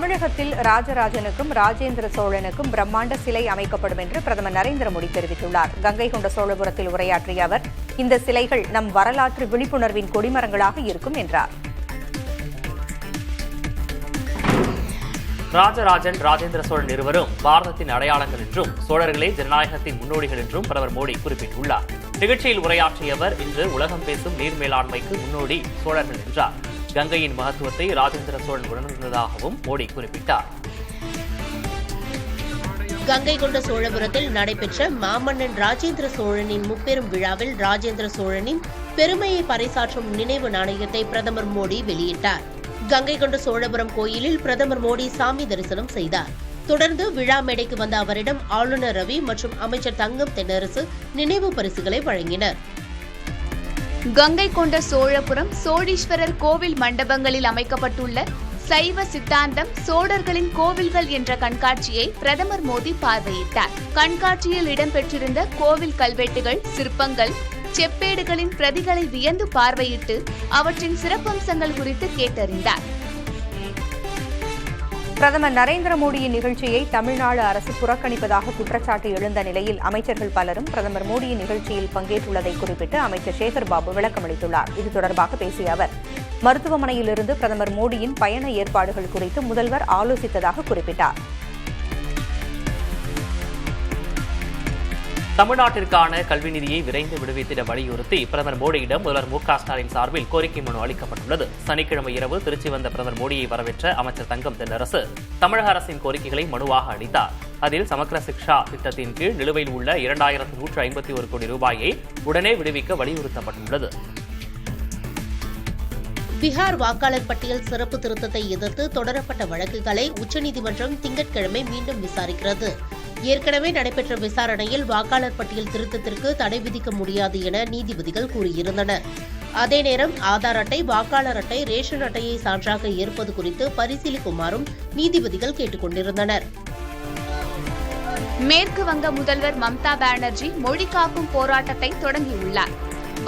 தமிழகத்தில் ராஜராஜனுக்கும் ராஜேந்திர சோழனுக்கும் பிரம்மாண்ட சிலை அமைக்கப்படும் என்று பிரதமர் நரேந்திர மோடி தெரிவித்துள்ளார். கங்கை கொண்ட சோழபுரத்தில் உரையாற்றிய அவர், இந்த சிலைகள் நம் வரலாற்று விழிப்புணர்வின் கொடிமரங்களாக இருக்கும் என்றார். ராஜராஜன், ராஜேந்திர சோழன் இருவரும் பாரதத்தின் அடையாளங்கள் என்றும் சோழர்களே ஜனநாயகத்தின் முன்னோடிகள் என்றும் பிரதமர் மோடி குறிப்பிட்டுள்ளார். நிகழ்ச்சியில் உரையாற்றிய அவர், இன்று உலகம் பேசும் நீர் மேலாண்மைக்கு முன்னோடி சோழர்கள் என்றார். கங்கையின் மகத்துவத்தை ராஜேந்திர சோழன் உணர்ந்ததாகவும் மோடி குறிப்பிட்டார். கங்கை கொண்ட சோழபுரத்தில் நடைபெற்ற மாமன்னன் ராஜேந்திர சோழனின் முப்பெரும் விழாவில் ராஜேந்திர சோழனின் பெருமையை பறைசாற்றும் நினைவு நாணயத்தை பிரதமர் மோடி வெளியிட்டார். கங்கை கொண்ட சோழபுரம் கோயிலில் பிரதமர் மோடி சாமி தரிசனம் செய்தார். தொடர்ந்து விழா மேடைக்கு வந்த அவரிடம் ஆளுநர் ரவி மற்றும் அமைச்சர் தங்கம் தென்னரசு நினைவு பரிசுகளை வழங்கினர். கங்கை கொண்ட சோழபுரம் சோழீஸ்வரர் கோவில் மண்டபங்களில் அமைக்கப்பட்டுள்ள சைவ சித்தாந்தம் சோழர்களின் கோவில்கள் என்ற கண்காட்சியை பிரதமர் மோடி பார்வையிட்டார். கண்காட்சியில் இடம்பெற்றிருந்த கோவில் கல்வெட்டுகள், சிற்பங்கள், செப்பேடுகளின் பிரதிகளை வியந்து பார்வையிட்டு அவற்றின் சிறப்பம்சங்கள் குறித்து கேட்டறிந்தார். பிரதமர் நரேந்திர மோடியின் நிகழ்ச்சியை தமிழ்நாடு அரசு புறக்கணிப்பதாக குற்றச்சாட்டு எழுந்த நிலையில் அமைச்சர்கள் பலரும் பிரதமர் மோடியின் நிகழ்ச்சியில் பங்கேற்றுள்ளதை குறிப்பிட்டு அமைச்சர் சேகர் பாபு விளக்கமளித்துள்ளார். இது தொடர்பாக பேசிய அவர், மருத்துவமனையிலிருந்து பிரதமர் மோடியின் பயண ஏற்பாடுகள் குறித்து முதல்வர் ஆலோசித்ததாக குறிப்பிட்டார். தமிழ்நாட்டிற்கான கல்வி நிதியை விரைந்து விடுவித்திட வலியுறுத்தி பிரதமர் மோடியிடம் முதல்வர் மு.க.ஸ்டாலின் சார்பில் கோரிக்கை மனு அளிக்கப்பட்டுள்ளது. சனிக்கிழமை இரவு திருச்சி வந்த பிரதமர் மோடியை வரவேற்ற அமைச்சர் தங்கம் தென்னரசு தமிழக அரசின் கோரிக்கைகளை மனுவாக அளித்தார். அதில் சமக்ர சிக்ஷா திட்டத்தின் கீழ் நிலுவையில் உள்ள 2151 கோடி ரூபாயை உடனே விடுவிக்க வலியுறுத்தப்பட்டுள்ளது. பீகார் வாக்காளர் பட்டியல் சிறப்பு திருத்தத்தை எதிர்த்து தொடரப்பட்ட வழக்குகளை உச்சநீதிமன்றம் திங்கட்கிழமை மீண்டும் விசாரிக்கிறது. ஏற்கனவே நடைபெற்ற விசாரணையில் வாக்காளர் பட்டியல் திருத்தத்திற்கு தடை விதிக்க முடியாது என நீதிபதிகள் கூறியிருந்தனர். அதே நேரம் ஆதார் அட்டை, வாக்காளர் அட்டை, ரேஷன் அட்டையை சான்றாக ஏற்பது குறித்து பரிசீலிக்குமாறும் நீதிபதிகள் கேட்டுக் கொண்டிருந்தனர். மேற்கு வங்க முதல்வர் மம்தா பானர்ஜி மொழி காக்கும் போராட்டத்தை தொடங்கியுள்ளார்.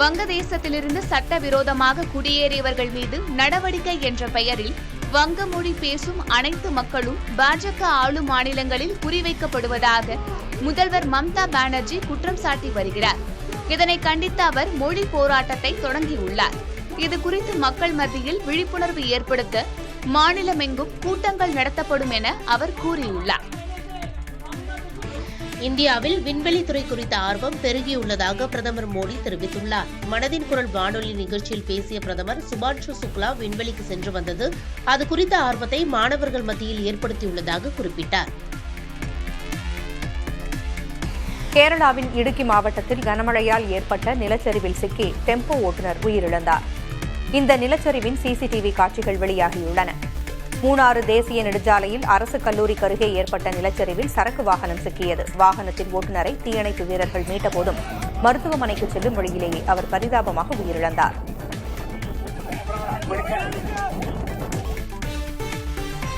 வங்கதேசத்திலிருந்து சட்டவிரோதமாக குடியேறியவர்கள் மீது நடவடிக்கை என்ற பெயரில் வங்க மொழி பேசும் அனைத்து மக்களும் பாஜக ஆளும் மாநிலங்களில் குறிவைக்கப்படுவதாக முதல்வர் மம்தா பானர்ஜி குற்றம் சாட்டி வருகிறார். இதனை கண்டித்து அவர் மொழி போராட்டத்தை தொடங்கியுள்ளார். இதுகுறித்து மக்கள் மத்தியில் விழிப்புணர்வு ஏற்படுத்த மாநிலமெங்கும் கூட்டங்கள் நடத்தப்படும் என அவர் கூறியுள்ளார். இந்தியாவில் விண்வெளித்துறை குறித்த ஆர்வம் பெருகியுள்ளதாக பிரதமர் மோடி தெரிவித்துள்ளார். மனதின் குரல் வானொலி நிகழ்ச்சியில் பேசிய பிரதமர், சுபான்ஷு சுக்லா விண்வெளிக்கு சென்று வந்தது அது குறித்த ஆர்வத்தை மாணவர்கள் மத்தியில் ஏற்படுத்தியுள்ளதாக குறிப்பிட்டார். கேரளாவின் இடுக்கி மாவட்டத்தில் கனமழையால் ஏற்பட்ட நிலச்சரிவில் சிக்கி டெம்போ ஓட்டுநர் உயிரிழந்தார். இந்த நிலச்சரிவின் சிசிடிவி காட்சிகள் வெளியாகியுள்ளன. மூணாறு தேசிய நெடுஞ்சாலையில் அரசு கல்லூரிக்கு அருகே ஏற்பட்ட நிலச்சரிவில் சரக்கு வாகனம் சிக்கியது. வாகனத்தின் ஓட்டுநரை தீயணைப்பு வீரர்கள் மீட்டபோதும் மருத்துவமனைக்கு செல்லும் வழியிலேயே அவர் பரிதாபமாக உயிரிழந்தார்.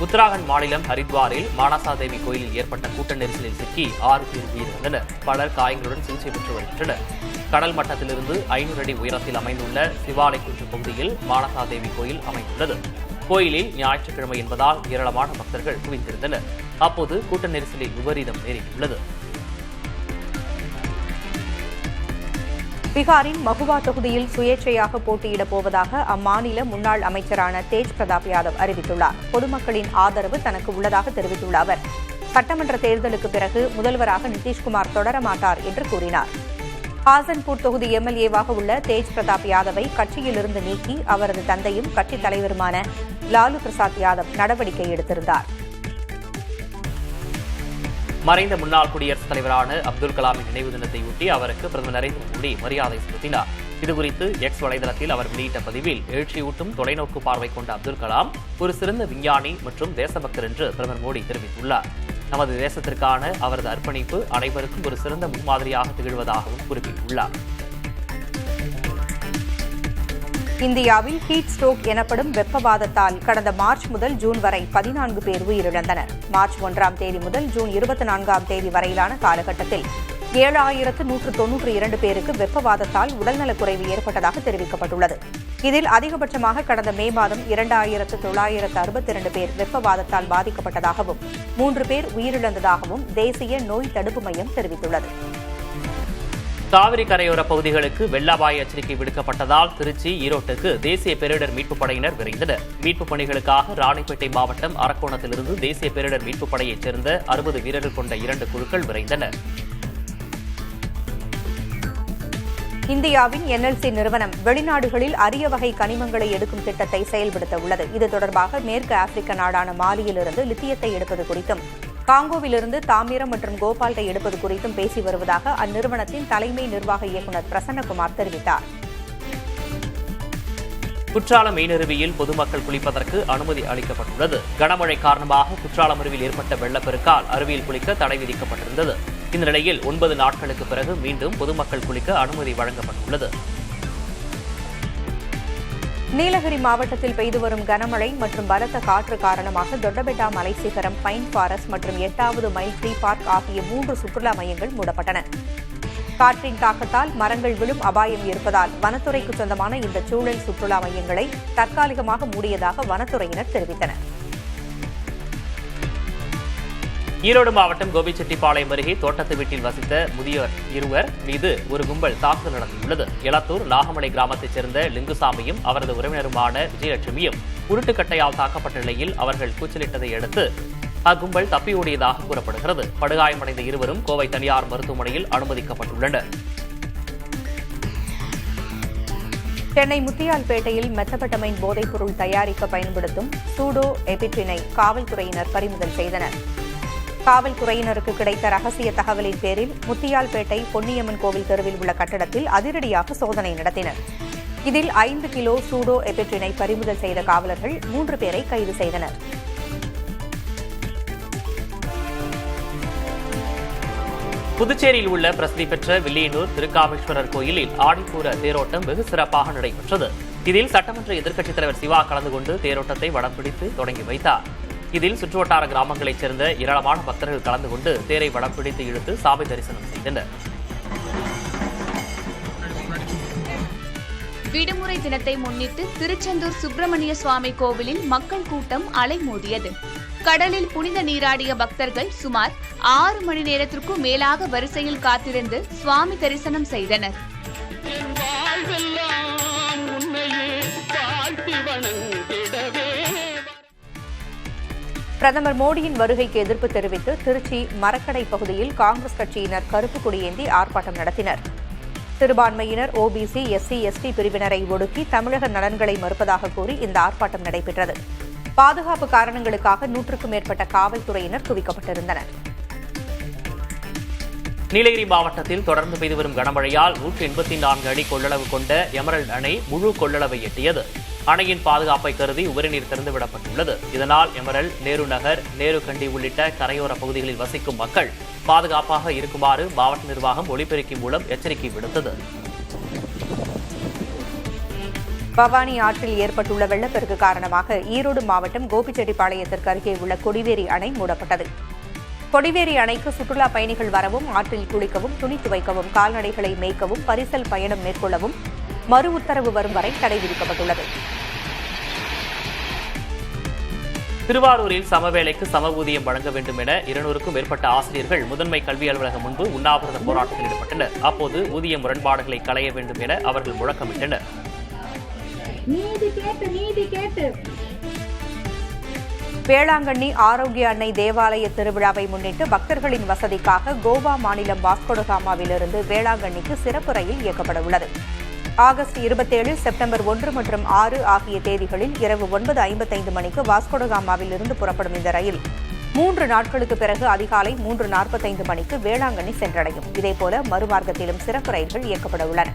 உத்தராகண்ட் மாநிலம் ஹரித்வாரில் மானசா தேவி கோயிலில் ஏற்பட்ட கூட்ட நெரிசலில் சிக்கி 6 பேர் உயிரிழந்தனர். பலர் காயங்களுடன் சிகிச்சை பெற்று வருகின்றனர். கடல் மட்டத்திலிருந்து 500 அடி உயரத்தில் அமைந்துள்ள சிவாலை குன்று பகுதியில் மானசா தேவி கோயில் அமைந்துள்ளது. கோயிலில் ஞாயிற்றுக்கிழமை என்பதால் ஏராளமான பக்தர்கள் குவிந்திருந்தனர். அப்போது கூட்ட நெரிசலில் விபரீதம் நேரிட்டுள்ளது. பீகாரின் மகுவா தொகுதியில் சுயேட்சையாக போட்டியிடப் போவதாக அம்மாநில முன்னாள் அமைச்சரான தேஜ் பிரதாப் யாதவ் அறிவித்துள்ளார். பொதுமக்களின் ஆதரவு தனக்கு உள்ளதாக தெரிவித்துள்ள அவர், சட்டமன்ற தேர்தலுக்கு பிறகு முதல்வராக நிதிஷ்குமார் தொடரமாட்டார் என்று கூறினார். ஹாசன்பூர் தொகுதி எம்எல்ஏவாக உள்ள தேஜ் பிரதாப் யாதவை கட்சியிலிருந்து நீக்கி அவரது தந்தையும் கட்சித் தலைவருமான லாலு பிரசாத் யாதவ் நடவடிக்கை எடுத்திருந்தார். மறைந்த முன்னாள் குடியரசுத் தலைவரான அப்துல் கலாமின் நினைவு தினத்தையொட்டி அவருக்கு பிரதமர் நரேந்திர மோடி மரியாதை செலுத்தினார். இதுகுறித்து எக்ஸ் வலைதளத்தில் அவர் வெளியிட்ட பதிவில், எழுச்சியூட்டும் தொலைநோக்கு பார்வை கொண்ட அப்துல் கலாம் ஒரு சிறந்த விஞ்ஞானி மற்றும் தேசபக்தர் என்று பிரதமர் மோடி தெரிவித்துள்ளார். நமது தேசத்திற்கான அவரது அர்ப்பணிப்பு அனைவருக்கும் ஒரு சிறந்த முன்மாதிரியாக திகழ்வதாகவும் குறிப்பிட்டுள்ளார். இந்தியாவில் ஹீட் ஸ்ட்ரோக் எனப்படும் வெப்பவாதத்தால் கடந்த மார்ச் முதல் ஜூன் வரை 14 பேர் உயிரிழந்தனர். மார்ச் 1ஆம் தேதி முதல் ஜூன் 24ஆம் தேதி வரையிலான காலகட்டத்தில் 7192 பேருக்கு வெப்பவாதத்தால் உடல்நலக்குறைவு ஏற்பட்டதாக தெரிவிக்கப்பட்டுள்ளது. இதில் அதிகபட்சமாக கடந்த மே மாதம் 2962 பேர் வெப்பவாதத்தால் பாதிக்கப்பட்டதாகவும் 3 பேர் உயிரிழந்ததாகவும் தேசிய நோய் தடுப்பு மையம் தெரிவித்துள்ளது. காவிரி கரையோர பகுதிகளுக்கு வெள்ள அபாய எச்சரிக்கை விடுக்கப்பட்டதால் திருச்சி, ஈரோட்டுக்கு தேசிய பேரிடர் மீட்புப் படையினர் விரைந்தனர். மீட்புப் பணிகளுக்காக ராணிப்பேட்டை மாவட்டம் அரக்கோணத்திலிருந்து தேசிய பேரிடர் மீட்புப் படையைச் சேர்ந்த 60 வீரர்கள் கொண்ட 2 குழுக்கள் விரைந்தனர். இந்தியாவின் NLC நிறுவனம் வெளிநாடுகளில் அரிய வகை கனிமங்களை எடுக்கும் திட்டத்தை செயல்படுத்த உள்ளது. இது தொடர்பாக மேற்கு ஆப்பிரிக்க நாடான மாலியிலிருந்து லித்தியத்தை எடுப்பது குறித்தும் காங்கோவிலிருந்து தாமிரம் மற்றும் கோபால்ட்டை எடுப்பது குறித்தும் பேசி வருவதாக அந்நிறுவனத்தின் தலைமை நிர்வாக இயக்குநர் பிரசன்னகுமார் தெரிவித்தார். குற்றாலம் மீனருவியில் பொதுமக்கள் குளிப்பதற்கு அனுமதி அளிக்கப்பட்டுள்ளது. கனமழை காரணமாக குற்றாலம் அருவியில் ஏற்பட்ட வெள்ளப்பெருக்கால் அருவியில் குளிக்க தடை விதிக்கப்பட்டிருந்தது. இந்த நிலையில் 9 நாட்களுக்கு பிறகு மீண்டும் பொதுமக்கள் குளிக்க அனுமதி வழங்கப்பட்டுள்ளது. நீலகிரி மாவட்டத்தில் பெய்து வரும் கனமழை மற்றும் பலத்த காற்று காரணமாக தொட்டபெட்டா மலை சிகரம், பைன் ஃபாரஸ்ட் மற்றும் 8வது மைல் ட்ரீ பார்க் ஆகிய 3 சுற்றுலா மையங்கள் மூடப்பட்டன. காற்றின் தாக்கத்தால் மரங்கள் விழும் அபாயம் இருப்பதால் வனத்துறைக்கு சொந்தமான இந்த சூழல் சுற்றுலா மையங்களை தற்காலிகமாக மூடியதாக வனத்துறையினர் தெரிவித்தனர். ஈரோடு மாவட்டம் கோபிச்செட்டிப்பாளையம் அருகே தோட்டத்து வீட்டில் வசித்த முதியோர் 2 மீது ஒரு கும்பல் தாக்குதல் நடத்தியுள்ளது. எலத்தூர் நாகமலை கிராமத்தைச் சேர்ந்த லிங்குசாமியும் அவரது உறவினருமான விஜயலட்சுமியும் உருட்டுக்கட்டையால் தாக்கப்பட்ட நிலையில் அவர்கள் கூச்சலிட்டதை அடுத்து அக்கும்பல் தப்பியோடியதாக கூறப்படுகிறது. படுகாயமடைந்த 2 கோவை தனியார் மருத்துவமனையில் அனுமதிக்கப்பட்டுள்ளனர். சென்னை முத்தியால்பேட்டையில் மெத்தபெட்டமைன் போதைப்பொருள் தயாரிக்க பயன்படுத்தும் சூடோ எபிட்ரினை காவல்துறையினர் பறிமுதல் செய்தனர். காவல்துறையினருக்கு கிடைத்த ரகசிய தகவலின் பேரில் முத்தியால்பேட்டை பொன்னியம்மன் கோவில் தெருவில் உள்ள கட்டடத்தில் அதிரடியாக சோதனை நடத்தினர். இதில் 5 கிலோ சூடோ எபிட்ரினை பறிமுதல் செய்த காவலர்கள் 3 பேரை கைது செய்தனர். புதுச்சேரியில் உள்ள பிரசித்தி பெற்ற வில்லியனூர் திருக்காமேஸ்வரர் கோயிலில் ஆடிப்பூர தேரோட்டம் வெகு சிறப்பாக நடைபெற்றது. இதில் சட்டமன்ற எதிர்க்கட்சித் தலைவர் சிவா கலந்து கொண்டு தேரோட்டத்தை வடம் பிடித்து தொடங்கி வைத்தார். இதில் சுற்றுவட்டார கிராமங்களைச் சேர்ந்த ஏராளமான பக்தர்கள் கலந்து கொண்டு தேரை வடம் பிடித்து இழுத்து சாமி தரிசனம் செய்தனர். விடுமுறை தினத்தை முன்னிட்டு திருச்செந்தூர் சுப்பிரமணிய சுவாமி கோவிலில் மக்கள் கூட்டம் அலைமோதியது. கடலில் புனித நீராடிய பக்தர்கள் சுமார் 6 மணி நேரத்திற்கும் மேலாக வரிசையில் காத்திருந்து சுவாமி தரிசனம் செய்தனர். பிரதமர் மோடியின் வருகைக்கு எதிர்ப்பு தெரிவித்து திருச்சி மரக்கடை பகுதியில் காங்கிரஸ் கட்சியினர் கருப்பு கொடியேந்தி ஆர்ப்பாட்டம் நடத்தினர். சிறுபான்மையினர், OBC, SC, ST பிரிவினரை ஒடுக்கி தமிழக நலன்களை மறுப்பதாக கூறி இந்த ஆர்ப்பாட்டம் நடைபெற்றது. பாதுகாப்பு காரணங்களுக்காக 100க்கும் மேற்பட்ட காவல்துறையினர் குவிக்கப்பட்டிருந்தனர். நீலகிரி மாவட்டத்தில் தொடர்ந்து பெய்து வரும் கனமழையால் 184 அடி கொள்ளளவு கொண்ட எமரல்ட் அணை முழு கொள்ளளவை எட்டியது. அணையின் பாதுகாப்பை கருதி உபரிநீர் திறந்துவிடப்பட்டுள்ளது. இதனால் எமரல்ட், நேரு நகர், நேரு கண்டி உள்ளிட்ட கரையோர பகுதிகளில் வசிக்கும் மக்கள் பாதுகாப்பாக இருக்குமாறு மாவட்ட நிர்வாகம் ஒலிபெருக்கி மூலம் எச்சரிக்கை விடுத்தது. பவானி ஆற்றில் ஏற்பட்டுள்ள வெள்ளப்பெருக்கு காரணமாக ஈரோடு மாவட்டம் கோபிச்செட்டிப்பாளையத்திற்கு அருகே உள்ள கொடிவேரி அணை மூடப்பட்டது. கொடிவேரி அணைக்கு சுற்றுலா பயணிகள் வரவும், ஆற்றில் குளிக்கவும், துணி துவைக்கவும், கால்நடைகளை மேய்க்கவும், பரிசல் பயணம் மேற்கொள்ளவும் மறு உத்தரவு வரும் வரை தடை விதிக்கப்பட்டுள்ளது. திருவாரூரில் சமவேளைக்கு சம ஊதியம் வழங்க வேண்டும் என 200க்கும் மேற்பட்ட ஆசிரியர்கள் முதன்மை கல்வி அலுவலகம் முன்பு உண்ணாவிரத போராட்டத்தில் ஈடுபட்டனர். அப்போது ஊதிய முரண்பாடுகளை களைய வேண்டும் என அவர்கள் முழக்கமிட்டனர். வேளாங்கண்ணி ஆரோக்கிய அன்னை தேவாலய திருவிழாவை முன்னிட்டு பக்தர்களின் வசதிக்காக கோவா மாநிலம் வாஸ்கோடகாமாவிலிருந்து வேளாங்கண்ணிக்கு சிறப்பு ரயில் இயக்கப்பட உள்ளது. ஆகஸ்ட் 27, செப்டம்பர் 1 மற்றும் 6 ஆகிய தேதிகளில் இரவு 9:55 மணிக்கு வாஸ்கோடகாமாவில் இருந்து புறப்படும் இந்த ரயில் 3 நாட்களுக்கு பிறகு அதிகாலை 3:45 மணிக்கு வேளாங்கண்ணி சென்றடையும். இதேபோல மறுமார்க்கத்திலும் சிறப்பு ரயில்கள் இயக்கப்பட உள்ளன.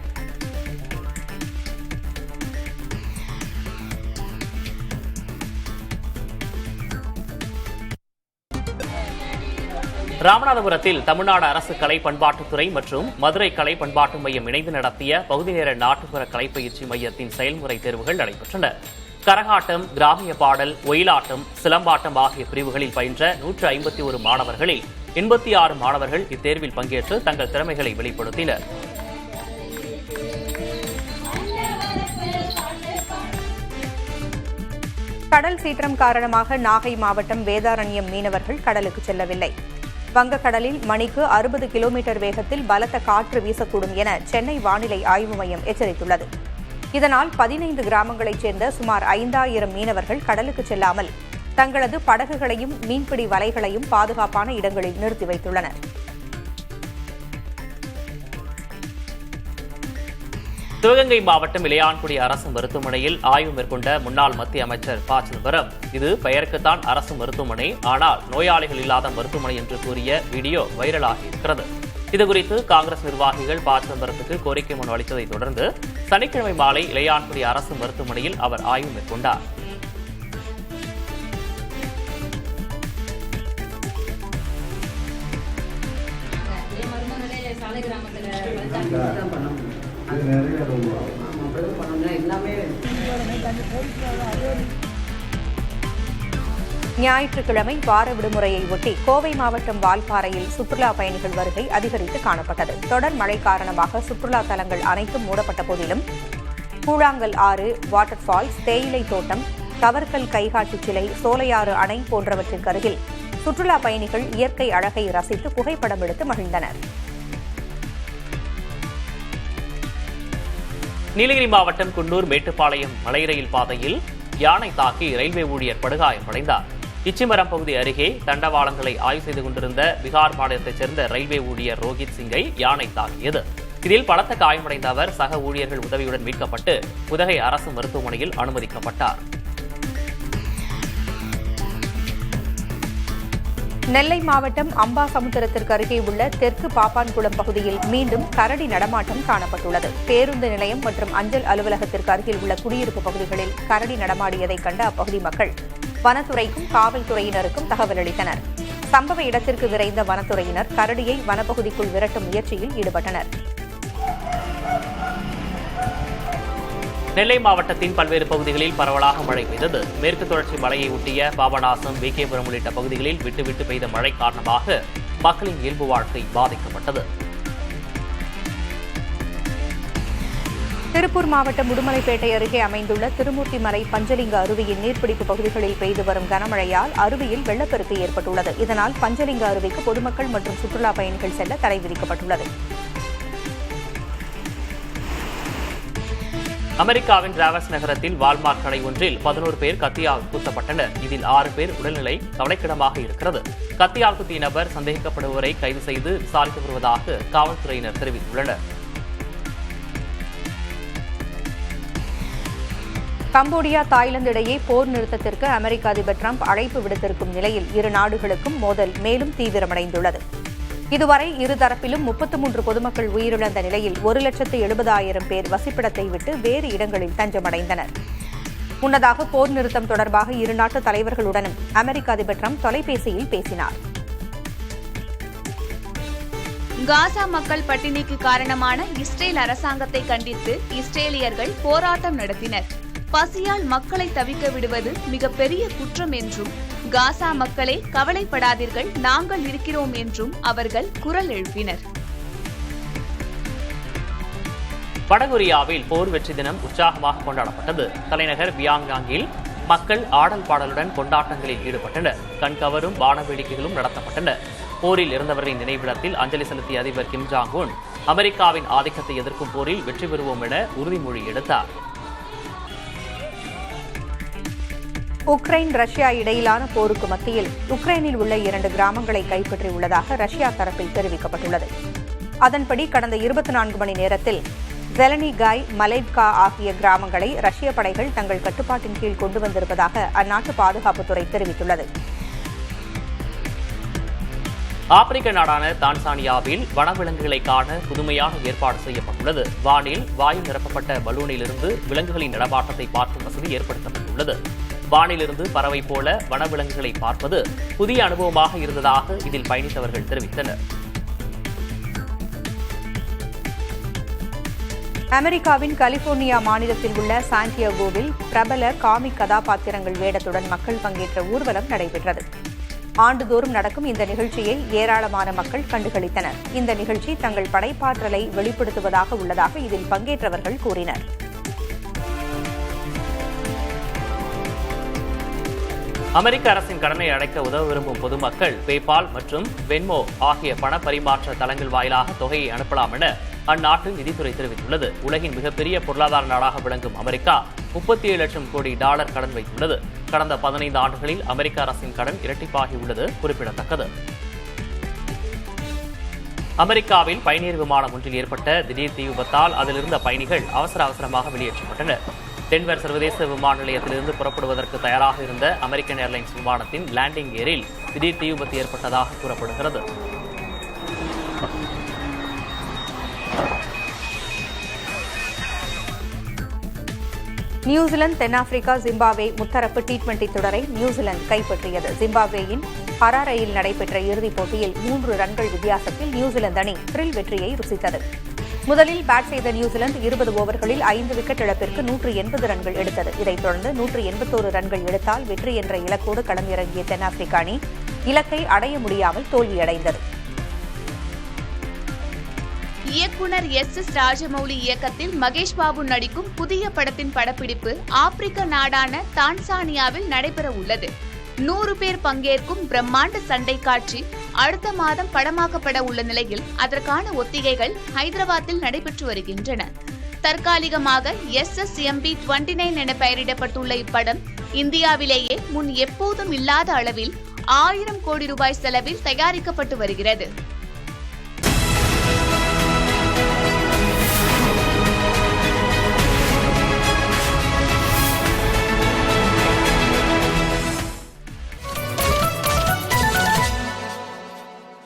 ராமநாதபுரத்தில் தமிழ்நாடு அரசு கலை பண்பாட்டுத்துறை மற்றும் மதுரை கலை பண்பாட்டு மையம் இணைந்து நடத்திய பகுதி நேர நாட்டுப்புற கலைப்பயிற்சி மையத்தின் செயல்முறை தேர்வுகள் நடைபெற்றன. கரகாட்டம், கிராமிய பாடல், ஒயிலாட்டம், சிலம்பாட்டம் ஆகிய பிரிவுகளில் பயின்ற 151 மாணவர்களில் 86 மாணவர்கள் இத்தேர்வில் பங்கேற்று தங்கள் திறமைகளை வெளிப்படுத்தினர். கடல் சீற்றம் காரணமாக நாகை மாவட்டம் வேதாரண்யம் மீனவர்கள் கடலுக்கு செல்லவில்லை. வங்கக்கடலில் மணிக்கு 60 கிலோமீட்டர் வேகத்தில் பலத்த காற்று வீசக்கூடும் என சென்னை வானிலை ஆய்வு மையம் எச்சரித்துள்ளது. இதனால் 15 கிராமங்களைச் சேர்ந்த சுமார் 5000 மீனவர்கள் கடலுக்கு செல்லாமல் தங்களது படகுகளையும் மீன்பிடி வலைகளையும் பாதுகாப்பான இடங்களில் நிறுத்தி வைத்துள்ளனர். சிவகங்கை மாவட்டம் இளையான்குடி அரசு மருத்துவமனையில் ஆய்வு மேற்கொண்ட முன்னாள் மத்திய அமைச்சர் ப. சிதம்பரம், இது பெயருக்குத்தான் அரசு மருத்துவமனை, ஆனால் நோயாளிகள் இல்லாத மருத்துவமனை என்று கூறிய வீடியோ வைரலாகி இருக்கிறது. இதுகுறித்து காங்கிரஸ் நிர்வாகிகள் ப. சிதம்பரத்துக்கு கோரிக்கை மனு அளித்ததை தொடர்ந்து சனிக்கிழமை மாலை இளையான்குடி அரசு மருத்துவமனையில் அவர் ஆய்வு மேற்கொண்டார். ஞாயிற்றுக்கிழமை வார விடுமுறையை ஒட்டி கோவை மாவட்டம் வால்பாறையில் சுற்றுலா பயணிகள் வருகை அதிகரித்து காணப்பட்டது. தொடர் மழை காரணமாக சுற்றுலா தலங்கள் அனைத்தும் மூடப்பட்ட போதிலும் கூழாங்கல் ஆறு, வாட்டர் ஃபால்ஸ், தேயிலை தோட்டம், கவர்கல் கைகாட்டி சிலை, சோலையாறு அணை போன்றவற்றிற்கு அருகில் சுற்றுலா பயணிகள் இயற்கை அழகை ரசித்து புகைப்படம் எடுத்து மகிழ்ந்தனர். நீலகிரி மாவட்டம் குன்னூர் மேட்டுப்பாளையம் மலை ரயில் பாதையில் யானை தாக்கி ரயில்வே ஊழியர் படுகாயமடைந்தார். இச்சிமரம் பகுதி அருகே தண்டவாளங்களை ஆய்வு செய்து கொண்டிருந்த பீகார் மாநிலத்தைச் சேர்ந்த ரயில்வே ஊழியர் ரோஹித் சிங்கை யானை தாக்கியது. இதில் பலத்த காயமடைந்த அவர் சக ஊழியர்கள் உதவியுடன் மீட்கப்பட்டு உதகை அரசு மருத்துவமனையில் அனுமதிக்கப்பட்டார். நெல்லை மாவட்டம் அம்பாசமுத்திரத்திற்கு அருகே உள்ள தெற்கு பாப்பான்குளம் பகுதியில் மீண்டும் கரடி நடமாட்டம் காணப்பட்டுள்ளது. பேருந்து நிலையம் மற்றும் அஞ்சல் அலுவலகத்திற்கு அருகில் உள்ள குடியிருப்பு பகுதிகளில் கரடி நடமாடியதை கண்ட அப்பகுதி மக்கள் வனத்துறைக்கும் காவல்துறையினருக்கும் தகவல் அளித்தனர். சம்பவ இடத்திற்கு விரைந்த வனத்துறையினர் கரடியை வனப்பகுதிக்குள் விரட்டும் முயற்சியில் ஈடுபட்டனர். நெல்லை மாவட்டத்தின் பல்வேறு பகுதிகளில் பரவலாக மழை பெய்தது. மேற்கு தொடர்ச்சி மலையை ஒட்டிய பாபநாசம், விகேபுரம் உள்ளிட்ட பகுதிகளில் விட்டுவிட்டு பெய்த மழை காரணமாக மக்களின் இயல்பு வாழ்க்கை பாதிக்கப்பட்டது. திருப்பூர் மாவட்டம் உடுமலைப்பேட்டை அருகே அமைந்துள்ள திருமூர்த்திமலை பஞ்சலிங்க அருவியின் நீர்பிடிப்பு பகுதிகளில் பெய்து வரும் கனமழையால் அருவியில் வெள்ளப்பெருக்கு ஏற்பட்டுள்ளது. இதனால் பஞ்சலிங்க அருவிக்கு பொதுமக்கள் மற்றும் சுற்றுலா பயணிகள் செல்ல தடை விதிக்கப்பட்டுள்ளது. அமெரிக்காவின் டிராவஸ் நகரத்தில் வால்மார்ட் கடை ஒன்றில் 11 பேர் கத்தியால் குத்தப்பட்டனர். இதில் 6 பேர் உடல்நிலை கவலைக்கிடமாக இருக்கிறது. கத்தியால் குத்திய நபர் சந்தேகிக்கப்படுபவரை கைது செய்து விசாரித்து வருவதாக காவல்துறையினர் தெரிவித்துள்ளனர். கம்போடியா, தாய்லாந்து இடையே போர் நிறுத்தத்திற்கு அமெரிக்க அதிபர் டிரம்ப் அழைப்பு விடுத்திருக்கும் நிலையில் இரு நாடுகளுக்கும் மோதல் மேலும் தீவிரமடைந்துள்ளது. இதுவரை இருதரப்பிலும் 33 பொதுமக்கள் உயிரிழந்த நிலையில் 1,70,000 பேர் வசிப்பிடத்தை விட்டு வேறு இடங்களில் தஞ்சமடைந்தனர். முன்னதாக போர் நிறுத்தம் தொடர்பாக இரு நாட்டு தலைவர்களுடனும் அமெரிக்க அதிபர் டிரம்ப் தொலைபேசியில் பேசினார். காசா மக்கள் பட்டினிக்கு காரணமான இஸ்ரேல் அரசாங்கத்தை கண்டித்து இஸ்ரேலியர்கள் போராட்டம் நடத்தினர். பசியால் மக்களை தவிக்க விடுவது மிகப்பெரிய குற்றம் என்றும், காசா மக்களே கவலைப்படாதீர்கள், நாங்கள் இருக்கிறோம் என்றும் அவர்கள் குரல் எழுப்பினர். வடகொரியாவில் போர் வெற்றி தினம் உற்சாகமாக கொண்டாடப்பட்டது. தலைநகர் பியாங்யாங்கில் மக்கள் ஆடல் பாடலுடன் கொண்டாட்டங்களில் ஈடுபட்டனர். கண்கவரும் வானவேடிக்கைகளும் நடத்தப்பட்டன. போரில் இறந்தவர்களின் நினைவிடத்தில் அஞ்சலி செலுத்திய அதிபர் கிம் ஜாங் உன் அமெரிக்காவின் ஆதிக்கத்தை எதிர்க்கும் போரில் வெற்றி பெறுவோம் என உறுதிமொழி எடுத்தார். உக்ரைன், ரஷ்யா இடையிலான போருக்கு மத்தியில் உக்ரைனில் உள்ள 2 கிராமங்களை கைப்பற்றியுள்ளதாக ரஷ்யா தரப்பில் தெரிவிக்கப்பட்டுள்ளது. அதன்படி கடந்த 24 மணி நேரத்தில் ஜெலனிகாய், மலேவ்கா ஆகிய கிராமங்களை ரஷ்ய படைகள் தங்கள் கட்டுப்பாட்டின் கீழ் கொண்டு வந்திருப்பதாக அந்நாட்டு பாதுகாப்புத்துறை தெரிவித்துள்ளது. ஆப்பிரிக்க நாடான தான்சானியாவில் வனவிலங்குகளை காண புதுமையான ஏற்பாடு செய்யப்பட்டுள்ளது. வானில் வாயு நிரப்பப்பட்ட பலூனிலிருந்து விலங்குகளின் நடமாட்டத்தை பார்க்கும் வசதி ஏற்படுத்தப்பட்டுள்ளது. வானிலிருந்து பறவை போல வனவிலங்குகளை பார்ப்பது புதிய அனுபவமாக இருந்ததாக இதில் பயணித்தவர்கள் தெரிவித்தனர். அமெரிக்காவின் கலிபோர்னியா மாநிலத்தில் உள்ள சாண்டியாகோவில் பிரபல காமிக் கதாபாத்திரங்கள் வேடத்துடன் மக்கள் பங்கேற்ற ஊர்வலம் நடைபெற்றது. ஆண்டுதோறும் நடக்கும் இந்த நிகழ்ச்சியை ஏராளமான மக்கள் கண்டுகளித்தனர். இந்த நிகழ்ச்சி தங்கள் படைப்பாற்றலை வெளிப்படுத்துவதாக உள்ளதாக இதில் பங்கேற்றவர்கள் கூறினர். அமெரிக்க அரசின் கடனை அடைக்க உதவ விரும்பும் பொதுமக்கள் பேபால் மற்றும் வென்மோ ஆகிய பண பரிமாற்ற தளங்கள் வாயிலாக தொகையை அனுப்பலாம் என அந்நாட்டு நிதித்துறை தெரிவித்துள்ளது. உலகின் மிகப்பெரிய பொருளாதார நாடாக விளங்கும் அமெரிக்கா 37 லட்சம் கோடி டாலர் கடன் வைத்துள்ளது. கடந்த 15 ஆண்டுகளில் அமெரிக்க அரசின் கடன் இரட்டிப்பாகியுள்ளது குறிப்பிடத்தக்கது. அமெரிக்காவில் பயணியர் விமானம் ஒன்றில் ஏற்பட்ட திடீர் தீ விபத்தால் அதிலிருந்த பயணிகள் அவசரமாக வெளியேற்றப்பட்டனர். டென்வர் சர்வதேச விமான நிலையத்திலிருந்து புறப்படுவதற்கு தயாராக இருந்த அமெரிக்கன் ஏர்லைன்ஸ் விமானத்தின் லேண்டிங் கியரில் திடீர் தீ விபத்து ஏற்பட்டதாக கூறப்படுகிறது. நியூசிலாந்து, தென்னாப்பிரிக்கா, ஜிம்பாப்வே முத்தரப்பு T20 தொடரை நியூசிலாந்து கைப்பற்றியது. ஜிம்பாப்வேயின் ஹராரையில் நடைபெற்ற இறுதிப் போட்டியில் 3 ரன்கள் வித்தியாசத்தில் நியூசிலாந்து அணி த்ரில் வெற்றியை ருசித்தது. முதலில் பேட் செய்த நியூசிலாந்து 20 ஓவர்களில் 5 விக்கெட் இழப்பிற்கு 180 ரன்கள் எடுத்தது. இதைத் தொடர்ந்து 181 ரன்கள் எடுத்தால் வெற்றி என்ற இலக்கோடு களமிறங்கிய தென்னாப்பிரிக்க அணி இலக்கை அடைய முடியாமல் தோல்வியடைந்தது. இயக்குனர் S.S. ராஜமௌலி இயக்கத்தில் மகேஷ் பாபு நடிக்கும் புதிய படத்தின் படப்பிடிப்பு ஆப்பிரிக்க நாடான தான்சானியாவில் நடைபெற உள்ளது. 100 பேர் பங்கேற்கும் பிரம்மாண்ட சண்டை காட்சி அடுத்த மாதம் படமாக்கப்பட உள்ள நிலையில் அதற்கான ஒத்திகைகள் ஹைதராபாத்தில் நடைபெற்று வருகின்றன. தற்காலிகமாக SSMB 29 என பெயரிடப்பட்டுள்ள இப்படம் இந்தியாவிலேயே முன் எப்போதும் இல்லாத அளவில் 1000 கோடி ரூபாய் செலவில் தயாரிக்கப்பட்டு வருகிறது.